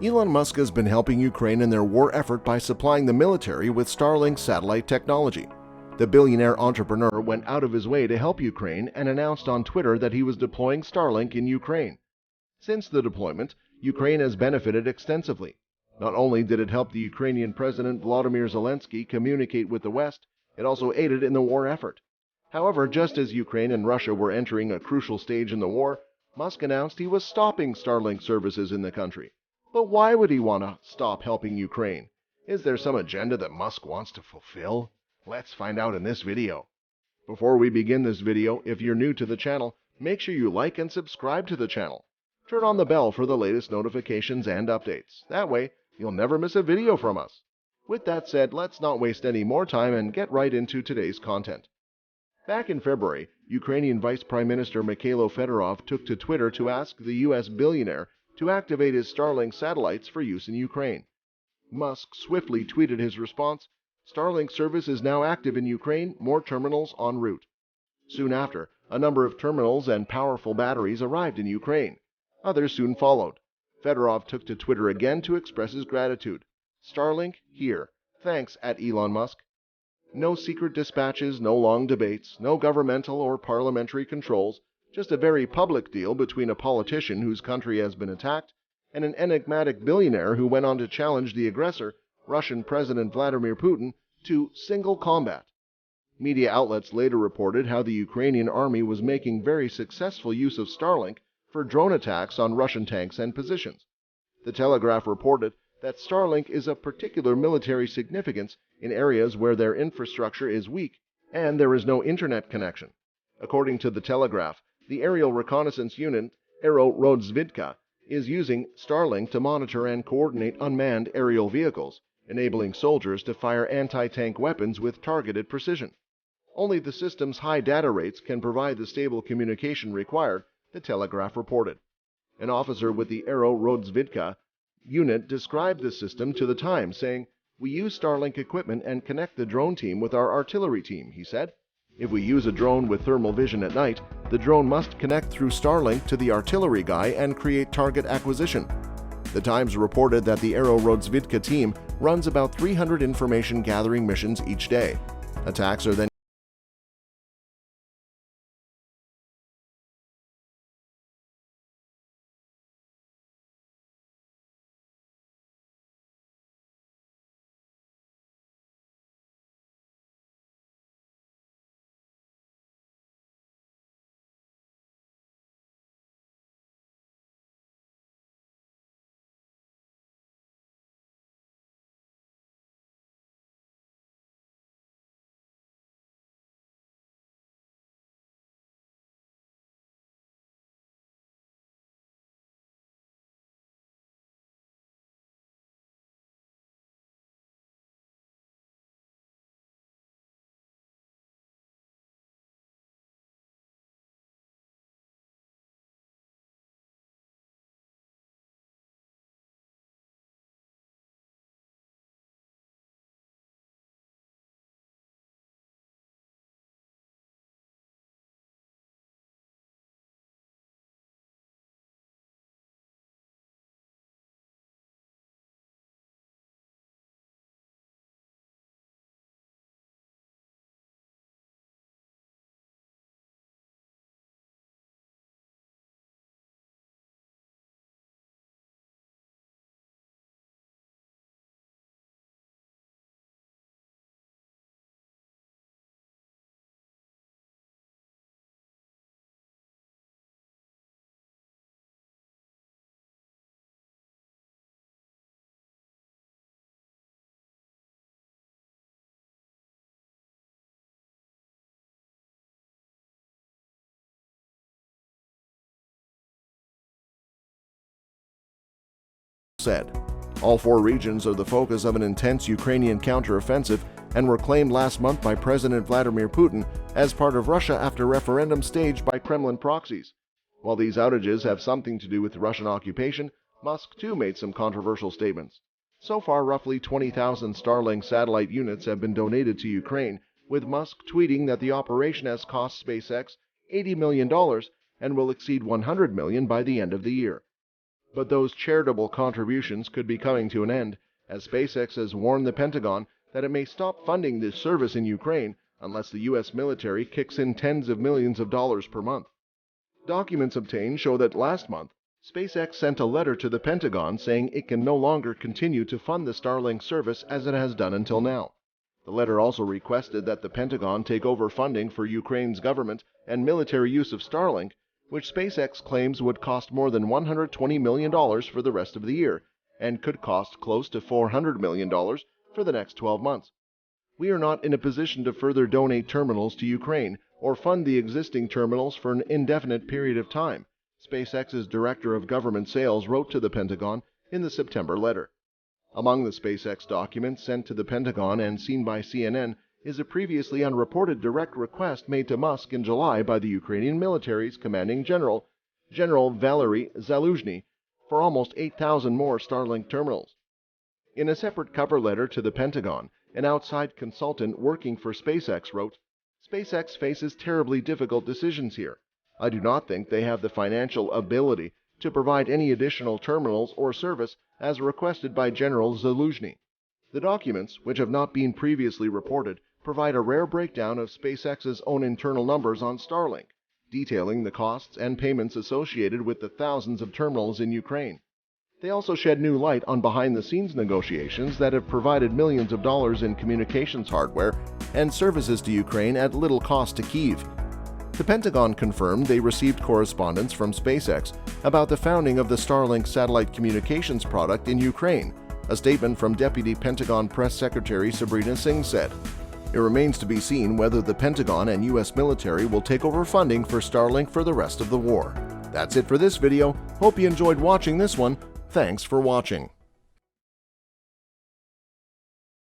Elon Musk has been helping Ukraine in their war effort by supplying the military with Starlink satellite technology. The billionaire entrepreneur went out of his way to help Ukraine and announced on Twitter that he was deploying Starlink in Ukraine. Since the deployment, Ukraine has benefited extensively. Not only did it help the Ukrainian President Volodymyr Zelensky communicate with the West, it also aided in the war effort. However, just as Ukraine and Russia were entering a crucial stage in the war, Musk announced he was stopping Starlink services in the country. But why would he want to stop helping Ukraine? Is there some agenda that Musk wants to fulfill? Let's find out in this video. Before we begin this video, if you're new to the channel, make sure you like and subscribe to the channel. Turn on the bell for the latest notifications and updates. That way, you'll never miss a video from us. With that said, let's not waste any more time and get right into today's content. Back in February, Ukrainian Vice Prime Minister Mikhailo Fedorov took to Twitter to ask the U.S. billionaire to activate his Starlink satellites for use in Ukraine. Musk swiftly tweeted his response, "Starlink service is now active in Ukraine, more terminals en route." Soon after, a number of terminals and powerful batteries arrived in Ukraine. Others soon followed. Fedorov took to Twitter again to express his gratitude. "Starlink, here. Thanks at Elon Musk." No secret dispatches, no long debates, no governmental or parliamentary controls, just a very public deal between a politician whose country has been attacked and an enigmatic billionaire who went on to challenge the aggressor, Russian President Vladimir Putin, to single combat. Media outlets later reported how the Ukrainian army was making very successful use of Starlink for drone attacks on Russian tanks and positions. The Telegraph reported that Starlink is of particular military significance in areas where their infrastructure is weak and there is no internet connection. According to the Telegraph, the aerial reconnaissance unit, Aero-Rodzvidka, is using Starlink to monitor and coordinate unmanned aerial vehicles, enabling soldiers to fire anti-tank weapons with targeted precision. Only the system's high data rates can provide the stable communication required, the Telegraph reported. An officer with the Aero-Rodzvidka unit described the system to the Times, saying, "We use Starlink equipment and connect the drone team with our artillery team," he said. "If we use a drone with thermal vision at night, the drone must connect through Starlink to the artillery guy and create target acquisition." The Times reported that the Aero-Rodzvidka team runs about 300 information gathering missions each day. Attacks are then said. All four regions are the focus of an intense Ukrainian counteroffensive and were claimed last month by President Vladimir Putin as part of Russia after referendum staged by Kremlin proxies. While these outages have something to do with Russian occupation, Musk too made some controversial statements. So far, roughly 20,000 Starlink satellite units have been donated to Ukraine, with Musk tweeting that the operation has cost SpaceX $80 million and will exceed $100 million by the end of the year. But those charitable contributions could be coming to an end, as SpaceX has warned the Pentagon that it may stop funding this service in Ukraine unless the U.S. military kicks in tens of millions of dollars per month. Documents obtained show that last month, SpaceX sent a letter to the Pentagon saying it can no longer continue to fund the Starlink service as it has done until now. The letter also requested that the Pentagon take over funding for Ukraine's government and military use of Starlink, which SpaceX claims would cost more than $120 million for the rest of the year and could cost close to $400 million for the next 12 months. We are not in a position to further donate terminals to Ukraine or fund the existing terminals for an indefinite period of time, SpaceX's Director of Government Sales wrote to the Pentagon in the September letter. Among the SpaceX documents sent to the Pentagon and seen by CNN is a previously unreported direct request made to Musk in July by the Ukrainian military's commanding general, General Valery Zaluzhny, for almost 8,000 more Starlink terminals. In a separate cover letter to the Pentagon, an outside consultant working for SpaceX wrote, "SpaceX faces terribly difficult decisions here. I do not think they have the financial ability to provide any additional terminals or service as requested by General Zaluzhny." The documents, which have not been previously reported, provide a rare breakdown of SpaceX's own internal numbers on Starlink, detailing the costs and payments associated with the thousands of terminals in Ukraine. They also shed new light on behind-the-scenes negotiations that have provided millions of dollars in communications hardware and services to Ukraine at little cost to Kyiv. The Pentagon confirmed they received correspondence from SpaceX about the founding of the Starlink satellite communications product in Ukraine, a statement from Deputy Pentagon Press Secretary Sabrina Singh said. It remains to be seen whether the Pentagon and U.S. military will take over funding for Starlink for the rest of the war. That's it for this video. Hope you enjoyed watching this one. Thanks for watching.